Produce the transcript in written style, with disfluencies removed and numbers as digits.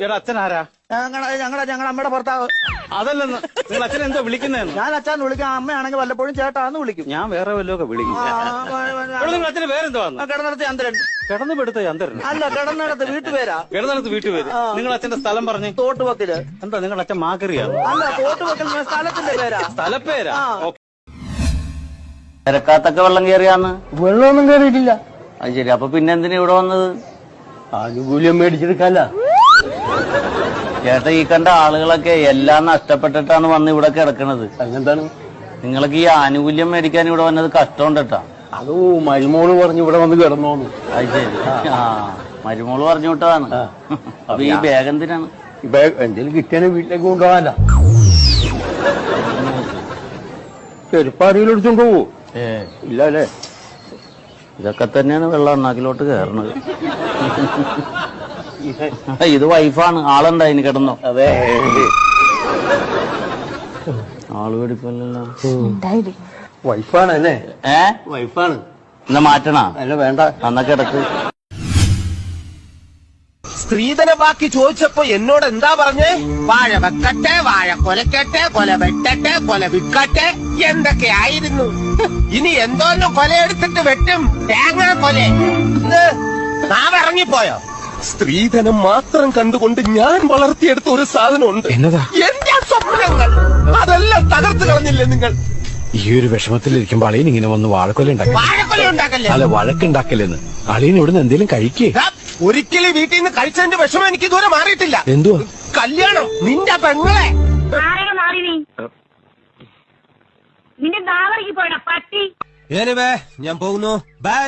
അച്ഛനാരാ? ഞങ്ങളുടെ അമ്മയുടെ ഭർത്താവ്. അതല്ലെന്ന് നിങ്ങൾ അച്ഛനെ എന്താ വിളിക്കുന്നതെന്ന്? ഞാൻ അച്ഛൻ വിളിക്കാം, അമ്മയാണെങ്കിൽ വല്ലപ്പോഴും ചേട്ടാന്ന് വിളിക്കും. ഞാൻ വേറെ വല്ലതൊക്കെ വിളിക്കും. നിങ്ങൾ അച്ഛന് പേരെന്താ? കിടന്നിടത്ത് ചന്ദ്രൻ. കിടന്നു പെടുത്ത ചന്ദ്രൻ അല്ല, കിടന്നിടത്ത് വീട്ടുപേരാ. കിടന്നിടത്ത് വീട്ടുപേര്. നിങ്ങൾ അച്ഛന്റെ സ്ഥലം പറഞ്ഞു. തോട്ടുവക്കില്. എന്താ നിങ്ങൾ അച്ഛൻ മാക്കറിയാണ്? അല്ല, തോട്ടുവക്കൽ സ്ഥലത്തിന്റെ പേരാ. സ്ഥലപ്പേരാ? തിരക്കാത്തൊക്കെ വെള്ളം കയറിയാന്ന്? വെള്ളമൊന്നും കയറിയിട്ടില്ല. അത് ശരി. അപ്പൊ പിന്നെ എന്തിനാ ഇവിടെ വന്നത്? ആനുകൂല്യം മേടിച്ചെടുക്കല്ല. ചേട്ടാ, ഈ കണ്ട ആളുകളൊക്കെ എല്ലാം നഷ്ടപ്പെട്ടിട്ടാണ് വന്ന് ഇവിടെ കിടക്കണത്. അതിനെന്താണ്? നിങ്ങൾക്ക് ഈ ആനുകൂല്യം മേടിക്കാൻ ഇവിടെ വന്നത് കഷ്ടമുണ്ട് കേട്ടാ. അത് മരുമോള് പറഞ്ഞു ഇവിടെ വന്ന് കിടന്നോന്ന്. അത് ശരി. ആ, മരുമോള് പറഞ്ഞു വിട്ടതാണ്. അപ്പൊ ഈ ബാഗ് എന്തിനാണ്? ഇപ്പൊ എന്തെങ്കിലും കിട്ടിയാലും വീട്ടിലേക്ക് കൊണ്ടുപോകാനല്ല. ചെരുപ്പാടിയിൽ എടുത്തോണ്ട് പോവോ? ഇല്ല അല്ലേ? ഇതൊക്കെ തന്നെയാണ് വെള്ളം എണ്ണാക്കിലോട്ട് കയറണത്. ഇത് വൈഫാണ്. ആളുണ്ടായിന് കിടന്നോ? അതെ, ആള് പിടിപ്പല്ലോ. വൈഫാണ് അല്ലേ? വൈഫാണ്. എന്നാ മാറ്റണ? അല്ല, വേണ്ട. എന്നാ കിടക്ക്. സ്ത്രീധന ബാക്കി ചോദിച്ചപ്പോ എന്നോട് എന്താ പറഞ്ഞേ? വാഴ വെക്കട്ടെ, വാഴ കൊലക്കട്ടെ, കൊല വെട്ടട്ടെ, കൊല വിൽക്കട്ടെ, എന്തൊക്കെ ആയിരുന്നു. ഇനി എന്തോന്നും കൊലയെടുത്തിട്ട് വെട്ടും. തേങ്ങ കൊല. നാവിറങ്ങിപ്പോയോ? സ്ത്രീധനം മാത്രം കണ്ടുകൊണ്ട് ഞാൻ വളർത്തിയെടുത്ത ഒരു സാധനമുണ്ട്. എന്റെ സ്വപ്നങ്ങൾ അതെല്ലാം തകർത്ത് കളഞ്ഞില്ലേ നിങ്ങൾ? ഈ ഒരു വിഷമത്തിലിരിക്കുമ്പോ അളിയൻ ഇങ്ങനെ വന്ന് വാഴക്കൊല ഉണ്ടാക്കല്ലേ? അല്ല, വഴക്കുണ്ടാക്കല്ലേന്ന്. അളിയൻ ഇവിടുന്ന് എന്തെങ്കിലും കഴിക്കേ? ഒരിക്കലും വീട്ടിൽ നിന്ന് കഴിച്ചതിന്റെ വിഷമം എനിക്ക് ഇതുവരെ മാറിയിട്ടില്ല. എന്തുവാ? കല്യാണം. നിന്റെ പെങ്ങളെ നിന്റെ നാവറിക്ക് പോയടാ പട്ടി. ഞാൻ പോകുന്നു. ബൈ.